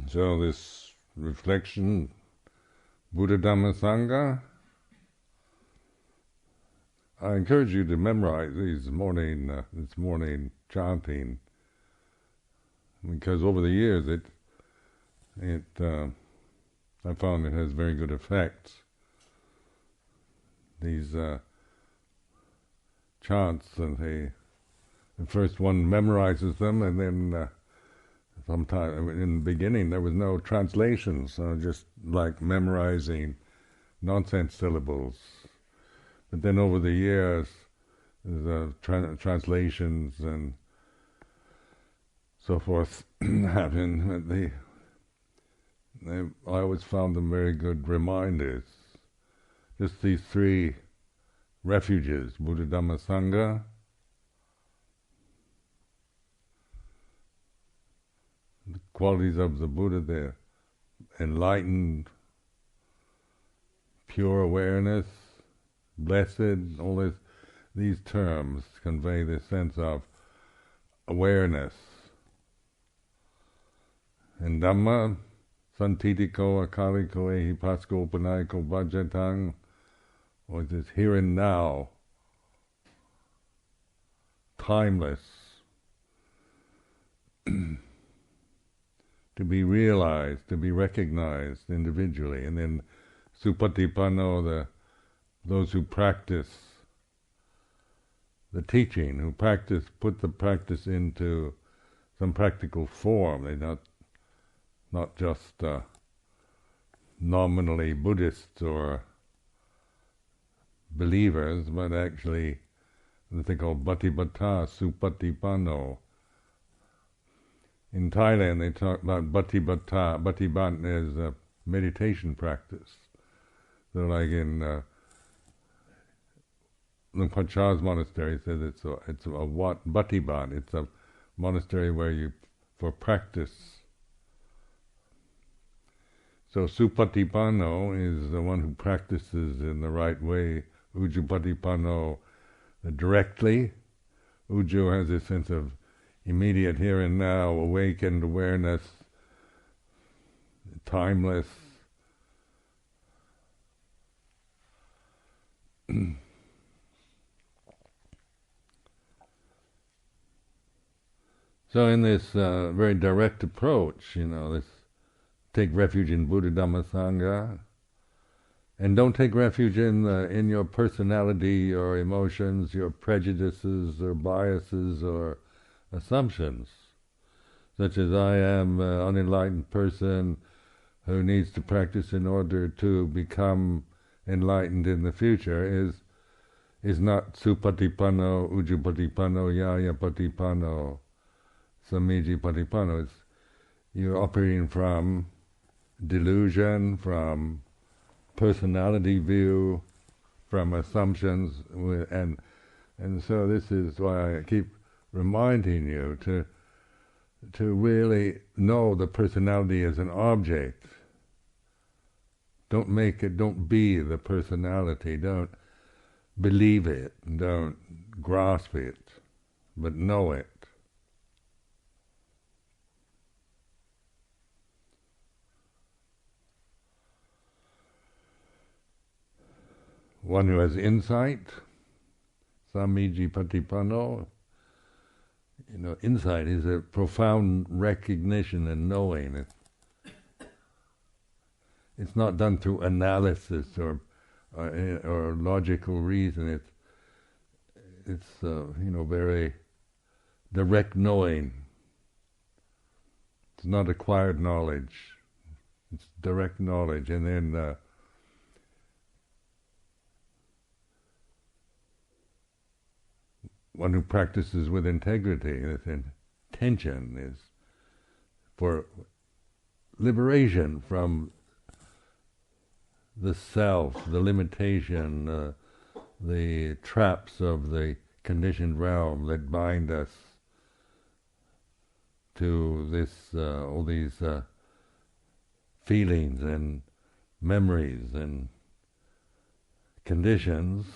So this reflection, Buddha Dhamma Sangha, I encourage you to memorize this morning chanting, because over the years I found it has very good effects. These chants, and the first one memorizes them, and then sometime in the beginning there was no translation, so just like memorizing nonsense syllables. But then over the years, the translations and so forth happened. I always found them very good reminders. Just these three refuges, Buddha Dhamma Sangha, the qualities of the Buddha, their enlightened, pure awareness, blessed, all these terms convey this sense of awareness. And Dhamma, Santitiko, Akaliko, Ehipasko, Panaiko, Bhajatang, or this here and now, timeless, to be realized, to be recognized individually. And then Supatipanno, those who practice the teaching, who put the practice into some practical form. They're not just nominally Buddhists or believers, but actually what they call Bhatibhata, Supatipanno. In Thailand they talk about Bhatibhata. Bhatibhat is a meditation practice. So like in Luang Por Chah's monastery, says it's a Bhatibhat. It's a monastery where for practice. So Supatipanno is the one who practices in the right way. Ujjupatipanno, directly. Ujju has this sense of immediate here and now, awakened awareness, timeless. So in this very direct approach, this take refuge in Buddha Dhamma Sangha, and don't take refuge in your personality or emotions, your prejudices or biases or assumptions, such as I am an unenlightened person who needs to practice in order to become enlightened in the future, is not Supatipanno, Ujjupatipanno, Yayapatipanno, Samijipatipanno. You're operating from delusion, from personality view, from assumptions, and so this is why I keep reminding you to really know the personality as an object. Don't be the personality, don't believe it, don't grasp it, but know it. One who has insight, Samijipatipanno. Insight is a profound recognition and knowing. It's not done through analysis or logical reason. It's very direct knowing. It's not acquired knowledge. It's direct knowledge, and then one who practices with integrity, this intention is for liberation from the self, the limitation, the traps of the conditioned realm that bind us to all these feelings and memories and conditions.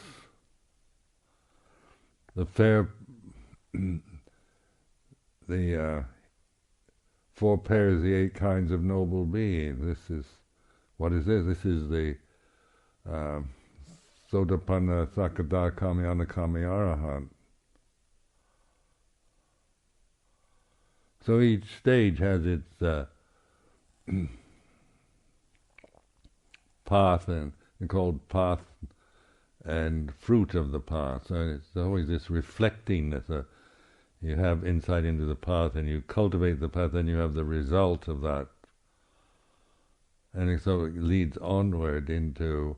The four pairs, the eight kinds of noble beings. This is, what is this? This is the Sotapanna, Sakada, Kamyana, Kamyarahant. So each stage has its path, and they're called path and fruit of the path. So it's always this reflectingness. You have insight into the path, and you cultivate the path, and you have the result of that. And so it leads onward into,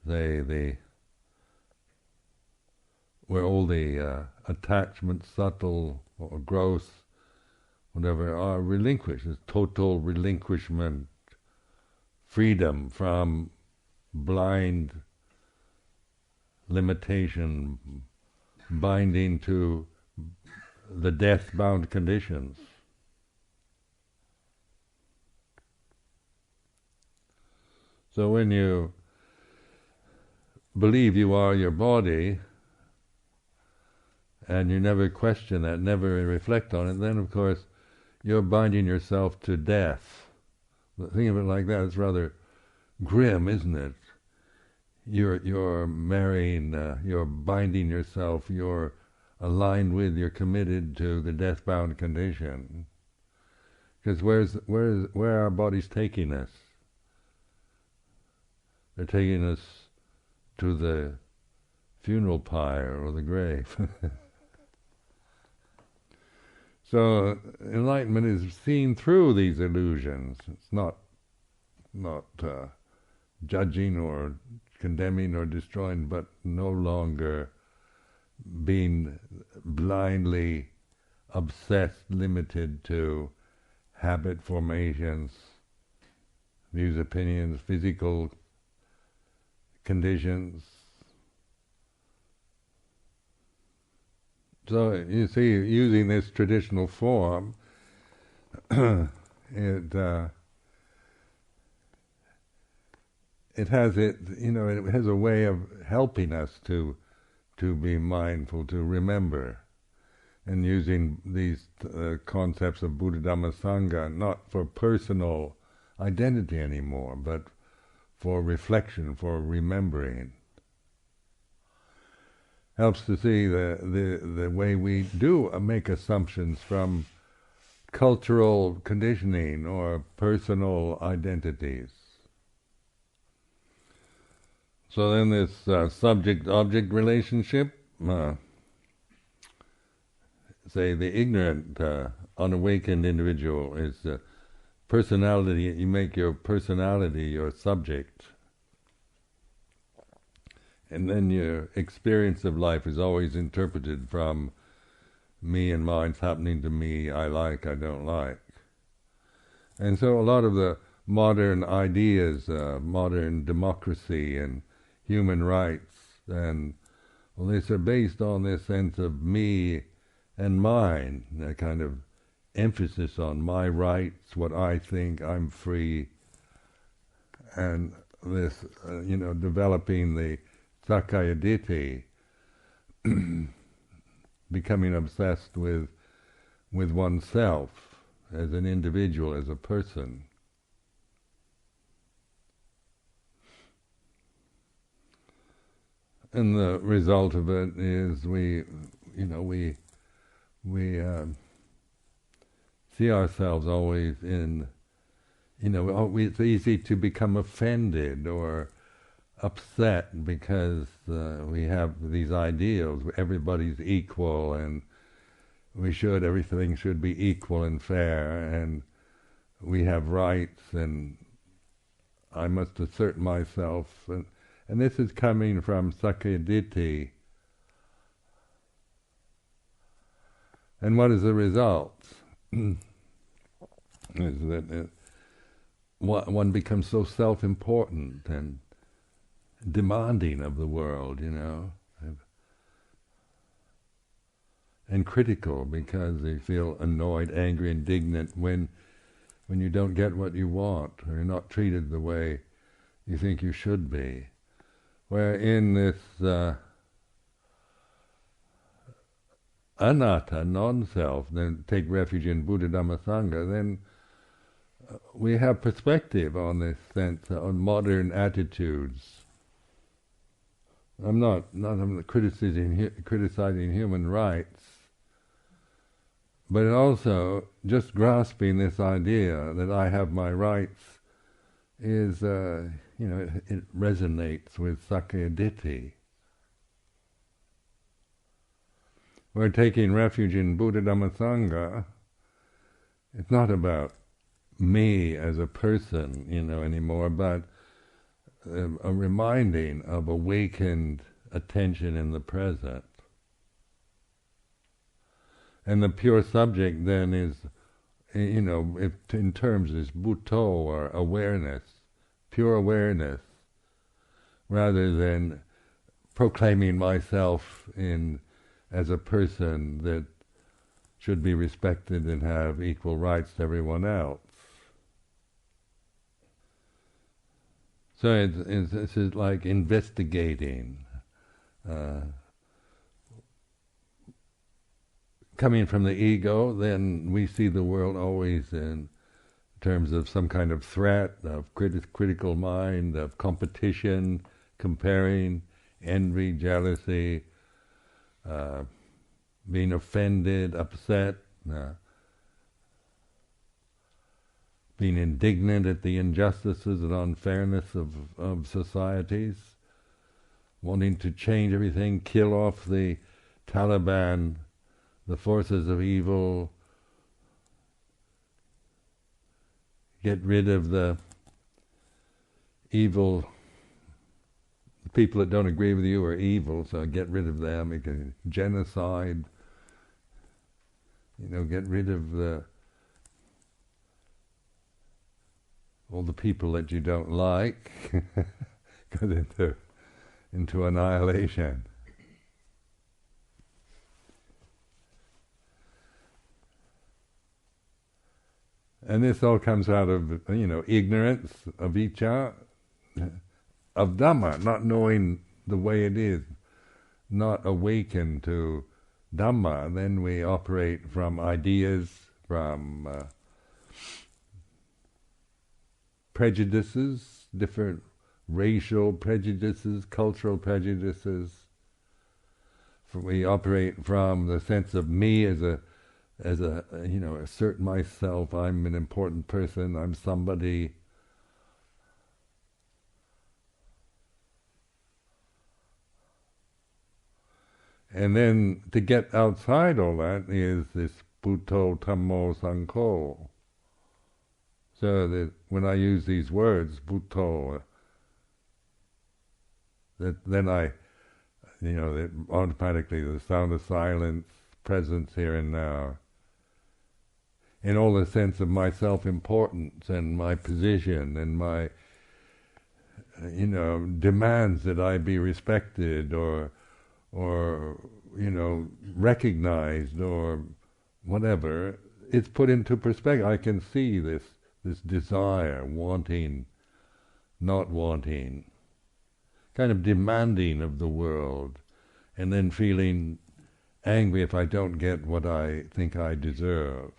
say, where all the attachments, subtle or gross, whatever, are relinquished. It's total relinquishment, freedom from blind limitation, binding to the death-bound conditions. So when you believe you are your body, and you never question that, never reflect on it, then of course you're binding yourself to death. Think of it like that. It's rather grim, isn't it? You're marrying, you're binding yourself, you're aligned with, you're committed to the death-bound condition. Because where are our bodies taking us? They're taking us to the funeral pyre or the grave. So enlightenment is seeing through these illusions. It's not judging or condemning or destroying, but no longer being blindly obsessed, limited to habit formations, views, opinions, physical conditions. So you see, using this traditional form, it has a way of helping us to be mindful, to remember, and using these concepts of Buddha, Dhamma, Sangha not for personal identity anymore, but for reflection, for remembering. Helps to see the way we do make assumptions from cultural conditioning or personal identities. So then this subject-object relationship, say the ignorant, unawakened individual is personality. You make your personality your subject. And then your experience of life is always interpreted from me and mine's happening to me, I like, I don't like. And so a lot of the modern ideas, modern democracy and human rights, and these are based on this sense of me and mine, a kind of emphasis on my rights, what I think, I'm free, and this, developing the Sakkaya Ditthi, becoming obsessed with oneself as an individual, as a person. And the result of it is we see ourselves always in, it's easy to become offended or upset because we have these ideals. Everybody's equal, and everything should be equal and fair, and we have rights, and I must assert myself, and this is coming from Sakkaya Ditthi. And what is the result? Is that one becomes so self-important and demanding of the world, and critical because they feel annoyed, angry, indignant when you don't get what you want, or you're not treated the way you think you should be. Where in this anatta, non-self, then take refuge in Buddha Dhamma Sangha, then we have perspective on this sense, on modern attitudes. I'm not criticizing human rights, but also just grasping this idea that I have my rights is, it resonates with Sakkaya Ditthi. We're taking refuge in Buddha Dhamma Sangha. It's not about me as a person, anymore, but a reminding of awakened attention in the present. And the pure subject then is, if in terms is Buddho, or awareness, pure awareness, rather than proclaiming myself as a person that should be respected and have equal rights to everyone else. So this is like investigating, coming from the ego, then we see the world always in terms of some kind of threat, of critical mind, of competition, comparing, envy, jealousy, being offended, upset, being indignant at the injustices and unfairness of societies, wanting to change everything, kill off the Taliban, the forces of evil, get rid of the evil. The people that don't agree with you are evil, so get rid of them. You can genocide, get rid of all the people that you don't like, goes into annihilation. And this all comes out of, ignorance, avijja, of Dhamma, not knowing the way it is, not awakened to Dhamma. Then we operate from ideas, from prejudices, different racial prejudices, cultural prejudices. We operate from the sense of me as a assert myself, I'm an important person, I'm somebody. And then to get outside all that is this Buddho, Dhammo, Sangho. So that when I use these words, Buddho, then that automatically the sound of silence, presence here and now, in all the sense of my self-importance and my position and my, demands that I be respected or recognized or whatever, it's put into perspective. I can see this desire, wanting, not wanting, kind of demanding of the world, and then feeling angry if I don't get what I think I deserve.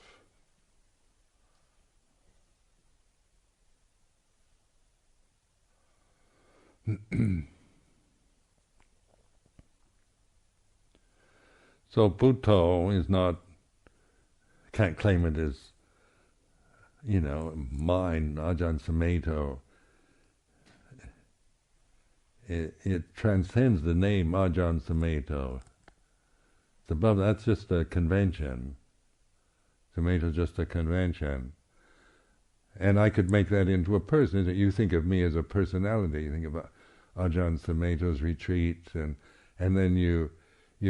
So Buddho is not, can't claim it as, mine, Ajahn Sumedho. It transcends the name Ajahn Sumedho. It's above, that's just a convention. Sumedho is just a convention. And I could make that into a person. You think of me as a personality, you think about Ajahn Sumedho's retreat, and then you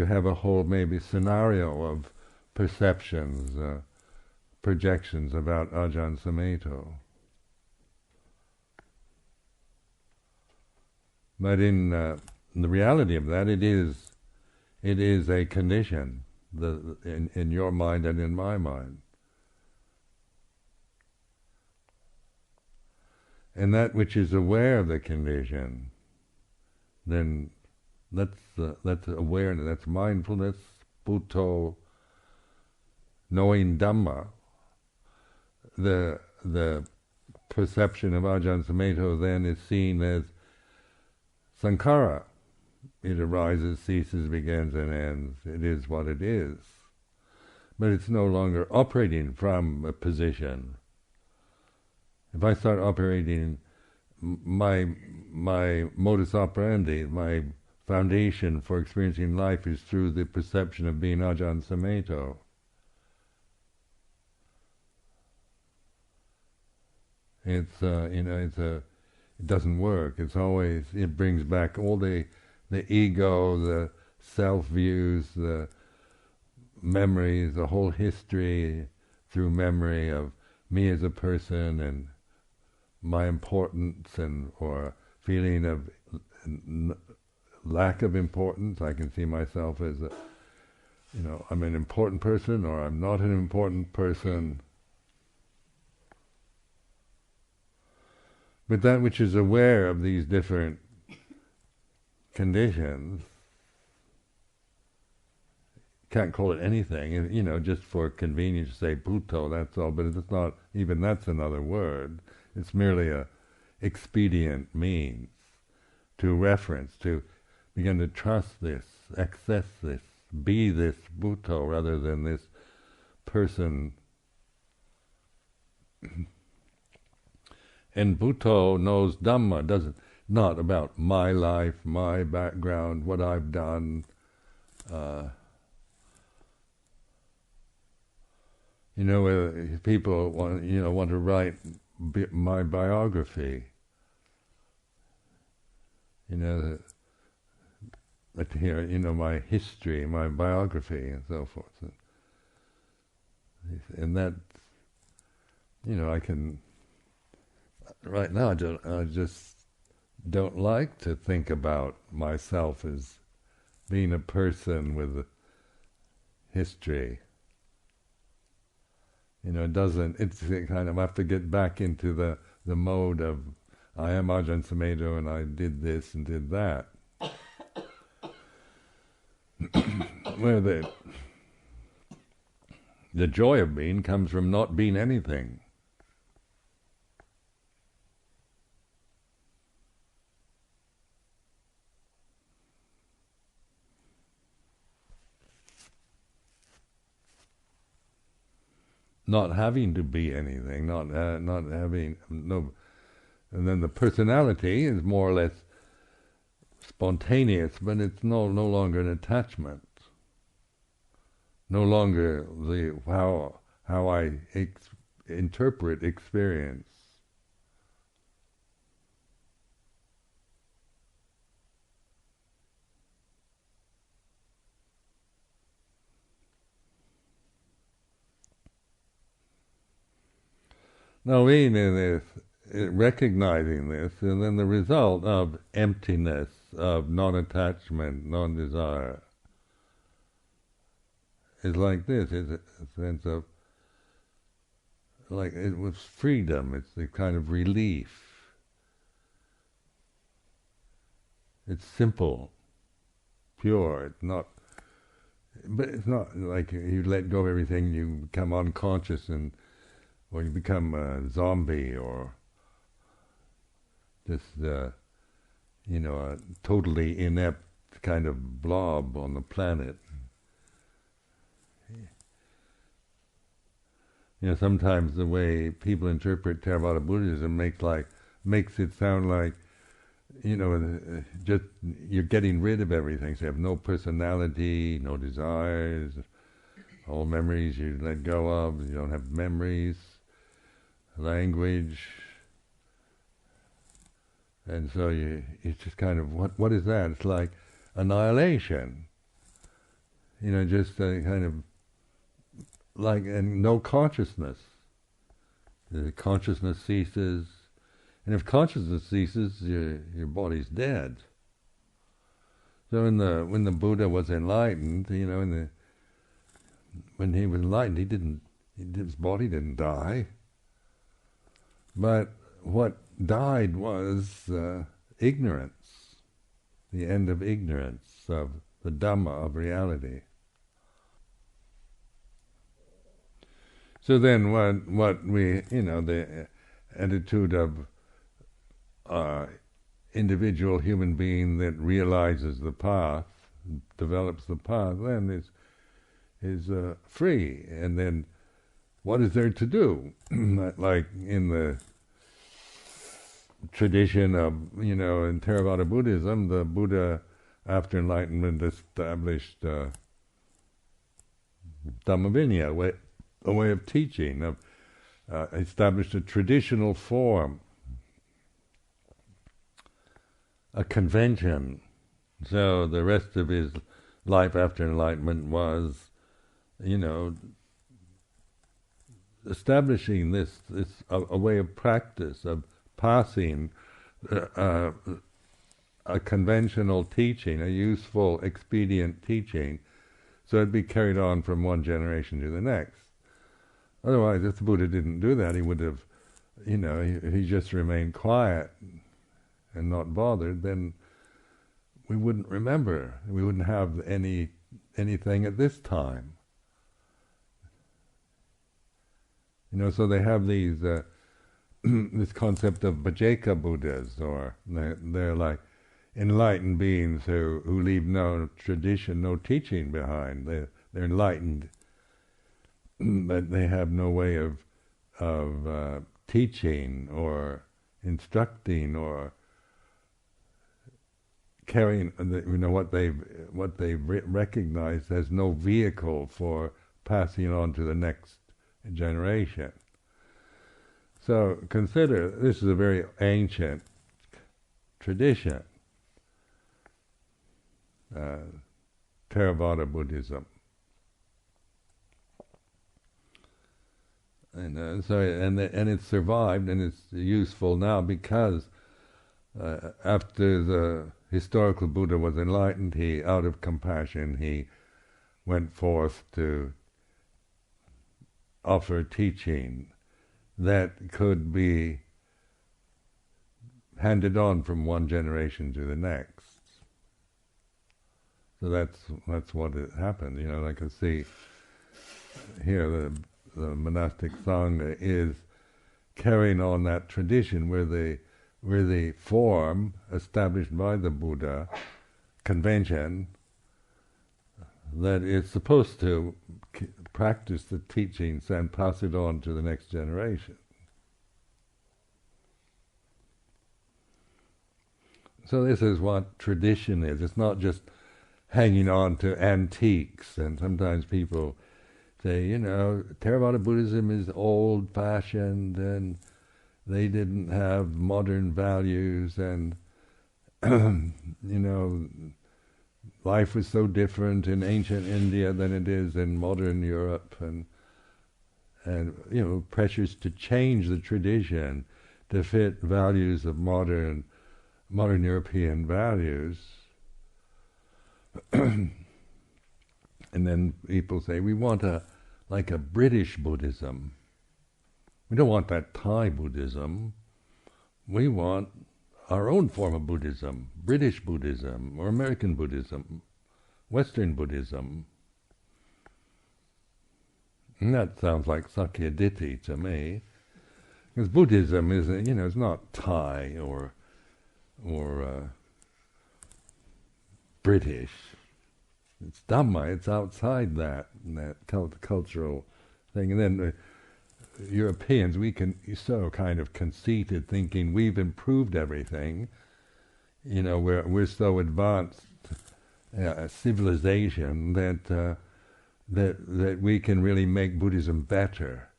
have a whole maybe scenario of perceptions, projections about Ajahn Sumedho. But in the reality of that, it is a condition in your mind and in my mind. And that which is aware of the condition, then that's awareness, that's mindfulness, Buddho, knowing Dhamma, the perception of Ajahn Sumedho then is seen as sankhara. It arises, ceases, begins and ends. It is what it is. But it's no longer operating from a position. If I start operating, my modus operandi, my foundation for experiencing life is through the perception of being Ajahn Sumedho. It doesn't work. It brings back all the ego, the self views, the memories, the whole history through memory of me as a person and my importance or feeling of lack of importance. I can see myself as I'm an important person or I'm not an important person. But that which is aware of these different conditions can't call it anything, just for convenience to say Bhutto, that's all, but it's not, even that's another word. It's merely a expedient means to reference, to begin to trust this, access this, be this Bhutto rather than this person. And Bhutto knows Dhamma, not about my life, my background, what I've done. People want to write my biography. My history, my biography, and so forth. And that, I can. Right now, I just don't like to think about myself as being a person with a history. It's kind of, I have to get back into the mode of, I am Ajahn Sumedho and I did this and did that. Where the joy of being comes from not being anything. Not having to be anything, not having no, and then the personality is more or less spontaneous, but it's no longer an attachment. No longer how I interpret experience. Now, being in this, recognizing this, and then the result of emptiness, of non-attachment, non-desire, is like this. It's a sense of, like it was freedom. It's a kind of relief. It's simple, pure. It's not, but it's not like you let go of everything. You become unconscious or you become a zombie, or just, a totally inept kind of blob on the planet. Sometimes the way people interpret Theravada Buddhism makes it sound like, just you're getting rid of everything. So you have no personality, no desires, all memories you let go of. You don't have memories. Language, and so it's just kind of, what is that? It's like annihilation, just a kind of like, and no consciousness. The consciousness ceases, and if consciousness ceases, your body's dead. So when the Buddha was enlightened, when he was enlightened, his body didn't die. But what died was ignorance, the end of ignorance of the Dhamma, of reality. So then what we, the attitude of individual human being that realizes the path, develops the path, then is free. And then what is there to do? Like in the tradition of, in Theravada Buddhism, the Buddha, after enlightenment, established Dhammavinya, a way of teaching, established a traditional form, a convention. So the rest of his life after enlightenment was, establishing this a way of practice, of passing a conventional teaching, a useful, expedient teaching, so it'd be carried on from one generation to the next. Otherwise, if the Buddha didn't do that, he would have, he just remained quiet and not bothered, then we wouldn't remember. We wouldn't have anything at this time. So they have these this concept of Bajeka Buddhas, or they're like enlightened beings who leave no tradition, no teaching behind. They're enlightened, but they have no way of teaching or instructing or carrying what they've recognized as no vehicle for passing on to the next generation. So consider, this is a very ancient tradition, Theravada Buddhism. And it's survived, and it's useful now because after the historical Buddha was enlightened, he, out of compassion, he went forth to offer teaching that could be handed on from one generation to the next. So that's what happened. I can see here the monastic Sangha is carrying on that tradition where the form established by the Buddha, convention, that is supposed to practice the teachings and pass it on to the next generation. So this is what tradition is. It's not just hanging on to antiques, and sometimes people say, Theravada Buddhism is old-fashioned and they didn't have modern values, and life was so different in ancient India than it is in modern Europe, and pressures to change the tradition to fit values of modern European values. And then people say, we want a British Buddhism. We don't want that Thai Buddhism. We want our own form of Buddhism, British Buddhism, or American Buddhism, Western Buddhism. And that sounds like Sakyaditi to me, because Buddhism is, it's not Thai or British. It's Dhamma. It's outside that cultural thing. And then Europeans, we can so kind of conceited, thinking we've improved everything. We're so advanced civilization that we can really make Buddhism better.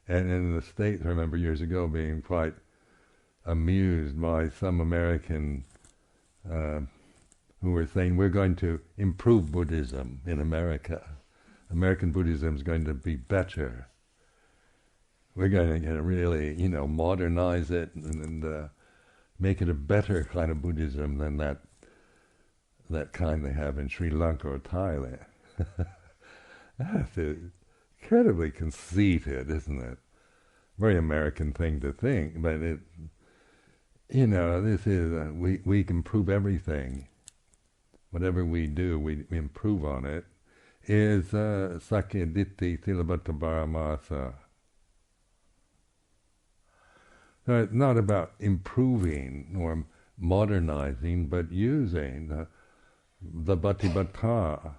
And in the States, I remember years ago being quite amused by some American who were saying, we're going to improve Buddhism in America. American Buddhism is going to be better. We're going to really, modernize it and make it a better kind of Buddhism than that kind they have in Sri Lanka or Thailand. That's incredibly conceited, isn't it? Very American thing to think, but it, this is we can improve everything. Whatever we do, we improve on it. is Sakyaditi Thilabhata Paramasa. So it's not about improving or modernizing, but using the Bhatibhata.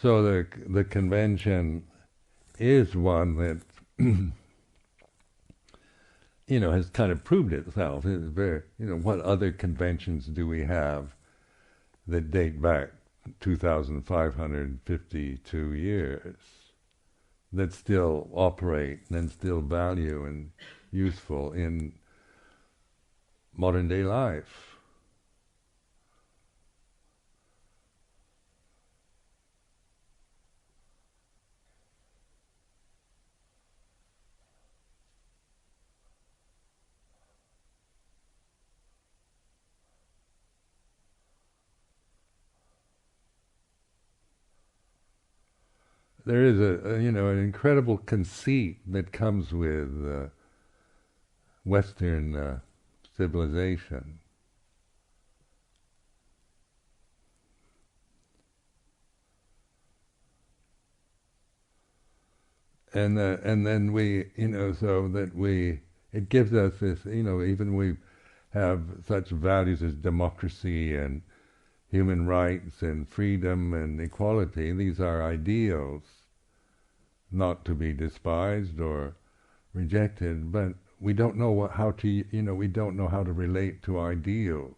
So the convention is one that has kind of proved itself. It's very, what other conventions do we have that date back 2,552 years that still operate and still value and useful in modern day life? There is an incredible conceit that comes with Western civilization. And then we, so that it gives us this, even we have such values as democracy and human rights and freedom and equality. These are ideals, not to be despised or rejected, but we don't know how to relate to ideals.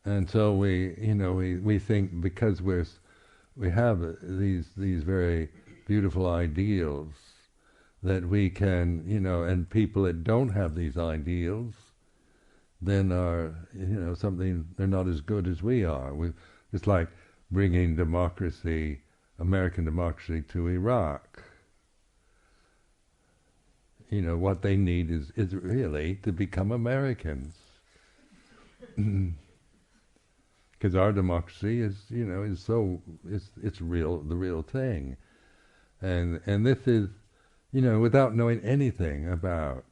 And so we think because we have these very beautiful ideals that we can, and people that don't have these ideals then are, something, they're not as good as we are. It's like bringing democracy, American democracy, to Iraq. What they need is really to become Americans. Because our democracy is it's real, the real thing. And this is, without knowing anything about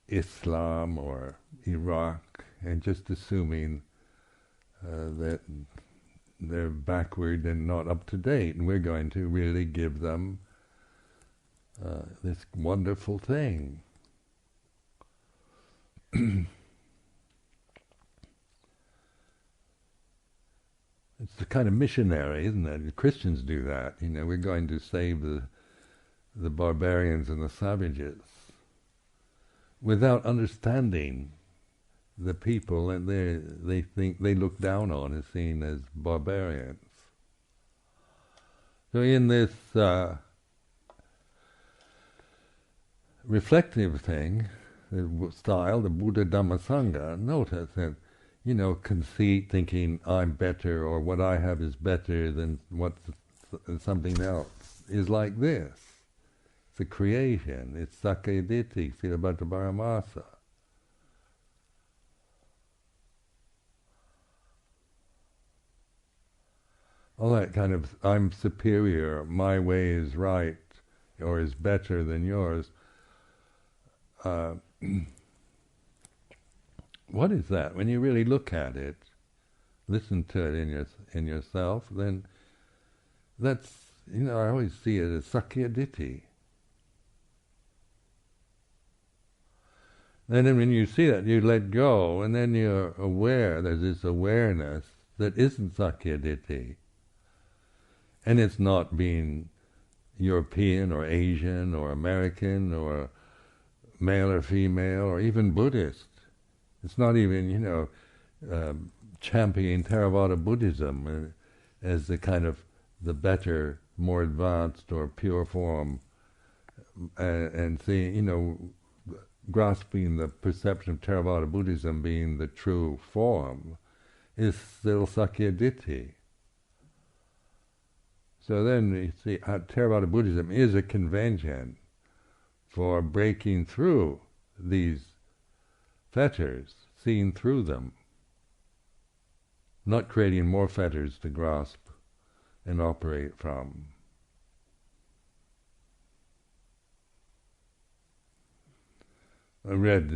Islam or Iraq, and just assuming that they're backward and not up to date, and we're going to really give them this wonderful thing. It's the kind of missionary, isn't it? The Christians do that. We're going to save the barbarians and the savages, without understanding the people, and they think they look down on as seen as barbarians. So in this reflective thing, the style, the Buddha Dhamma Sangha, notice that conceit, thinking I'm better or what I have is better than what something else, is like this. It's a creation. It's Sakyaditi, Thilabhata Paramasa. All that kind of, I'm superior, my way is right, or is better than yours. What is that? When you really look at it, listen to it in yourself, then that's, I always see it as Sakyaditi. And then when you see that, you let go, and then you're aware, there's this awareness that isn't Sakyaditi. And it's not being European or Asian or American or male or female or even Buddhist. It's not even, championing Theravada Buddhism as the kind of the better, more advanced or pure form, and seeing, grasping the perception of Theravada Buddhism being the true form, is still Sakyaditi. So then you see, Theravada Buddhism is a convention for breaking through these fetters, seeing through them, not creating more fetters to grasp and operate from. I read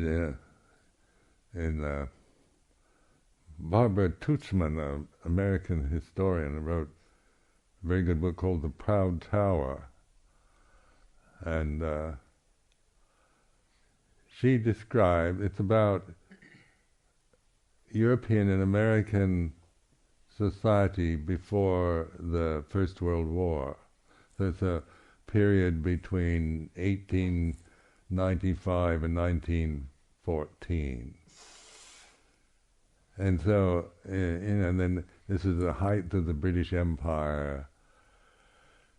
in Barbara Tuchman, an American historian, wrote a very good book called The Proud Tower. And she described, it's about European and American society before the First World War. So it's a period between 1895 and 1914. And so, and then this is the height of the British Empire.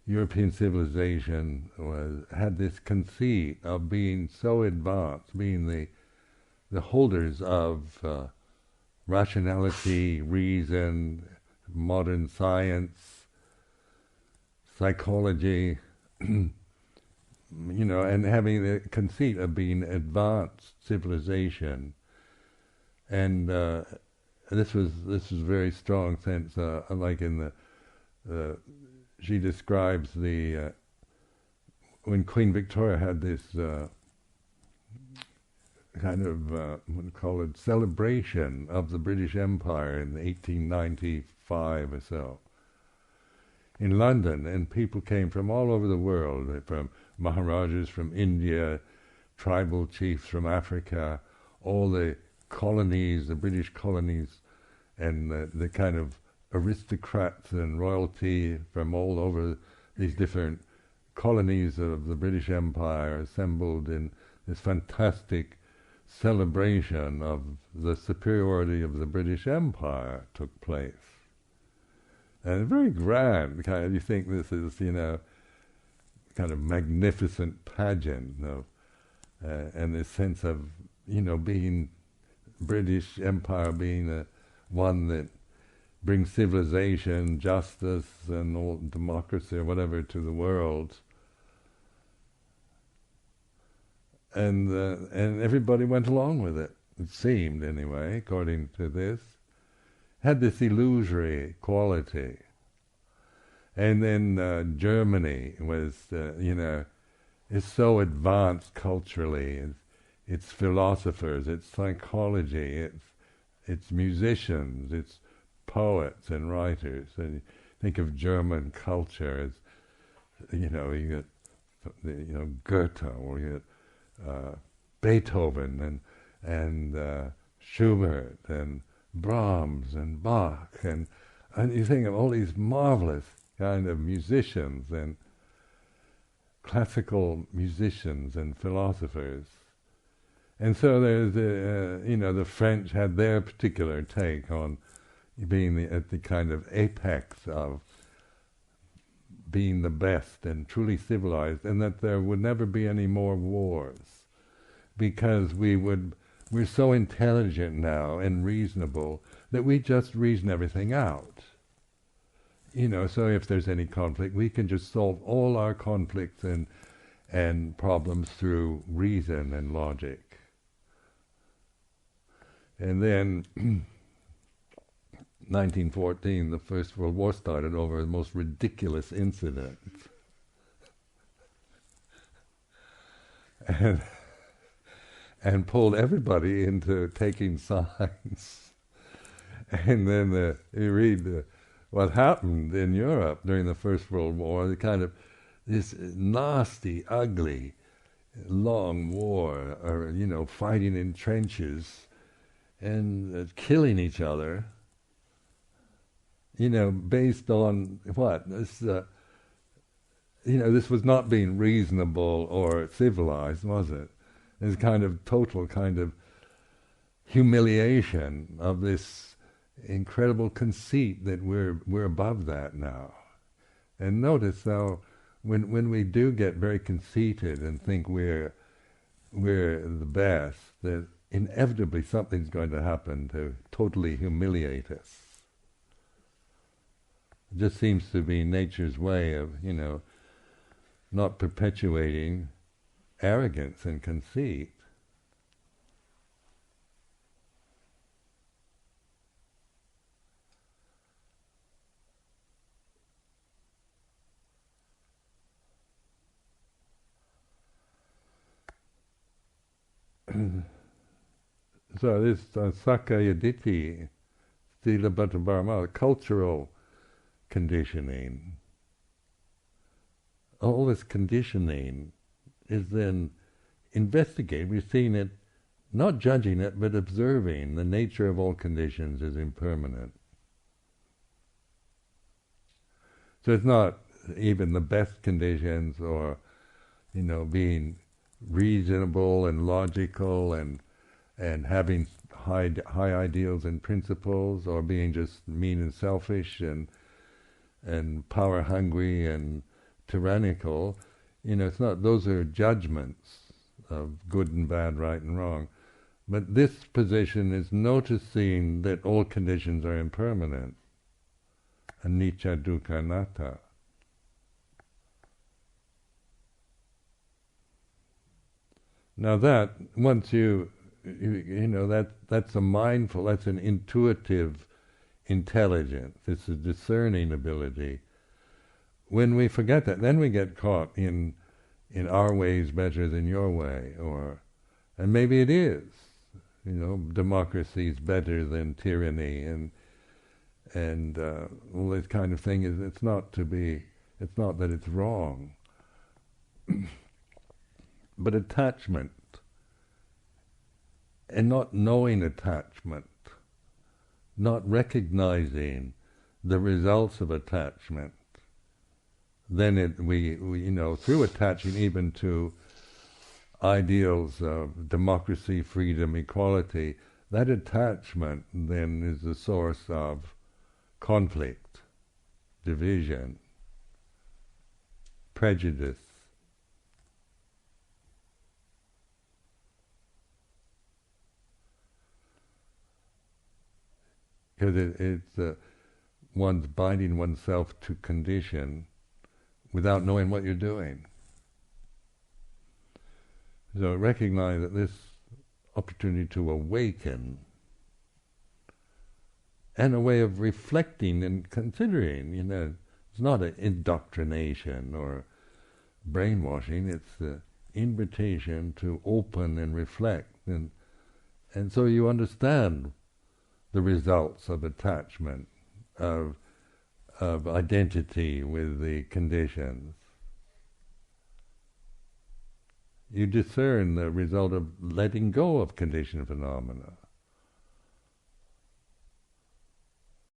European civilization had this conceit of being so advanced, being the holders of rationality, reason, modern science, psychology, and having the conceit of being advanced civilization. And this was very strong sense, like in the she describes the when Queen Victoria had this kind of what do you call it, celebration of the British Empire in 1895 or so in London, and people came from all over the world, from Maharajas from India, tribal chiefs from Africa, all the colonies, the British colonies, and the kind of aristocrats and royalty from all over these different colonies of the British Empire assembled in this fantastic celebration of the superiority of the British Empire took place. And very grand, kind of, you think this is, kind of magnificent pageant of, and this sense of, being British Empire being one that brings civilization, justice, and all democracy or whatever to the world. And everybody went along with it. It seemed, anyway, according to this. Had this illusory quality. And then Germany was, is so advanced culturally. It's philosophers, it's psychology, it's musicians, it's poets and writers. And you think of German culture as, you get, Goethe, or you get Beethoven and Schubert and Brahms and Bach, and you think of all these marvelous kind of musicians and classical musicians and philosophers. And so there's the French had their particular take on being at the kind of apex of being the best and truly civilized, and that there would never be any more wars, because we're so intelligent now and reasonable that we just reason everything out. So if there's any conflict, we can just solve all our conflicts and problems through reason and logic. And then 1914, the First World War started over the most ridiculous incident. And pulled everybody into taking sides. And then you read what happened in Europe during the First World War, the kind of this nasty, ugly, long war, or fighting in trenches and killing each other. Based on what? This, this was not being reasonable or civilized, was it? This kind of total kind of humiliation of this incredible conceit that we're above that now. And notice though, when we do get very conceited and think we're the best, that inevitably something's going to happen to totally humiliate us. It just seems to be nature's way of, not perpetuating arrogance and conceit. So this Sakaya Ditti, Sthilabhata Dharma, cultural conditioning, all this conditioning is then investigated. We've seen it, not judging it, but observing the nature of all conditions is impermanent. So it's not even the best conditions, or being reasonable and logical and having high ideals and principles, or being just mean and selfish and power hungry and tyrannical. It's not. Those are judgments of good and bad, right and wrong. But this position is noticing that all conditions are impermanent. Anicca dukkha anatta. Now that, once that's a mindful, that's an intuitive intelligence, it's a discerning ability. When we forget that, then we get caught in our ways better than your way, and maybe it is, democracy is better than tyranny, and all this kind of thing. It's not that it's wrong, but attachment, and not knowing attachment, not recognizing the results of attachment, then we through attaching even to ideals of democracy, freedom, equality, that attachment then is the source of conflict, division, prejudice. Because it's one's binding oneself to condition without knowing what you're doing. So recognize that this opportunity to awaken, and a way of reflecting and considering, it's not an indoctrination or brainwashing, it's the invitation to open and reflect, and so you understand the results of attachment, of identity with the conditions. You discern the result of letting go of conditioned phenomena.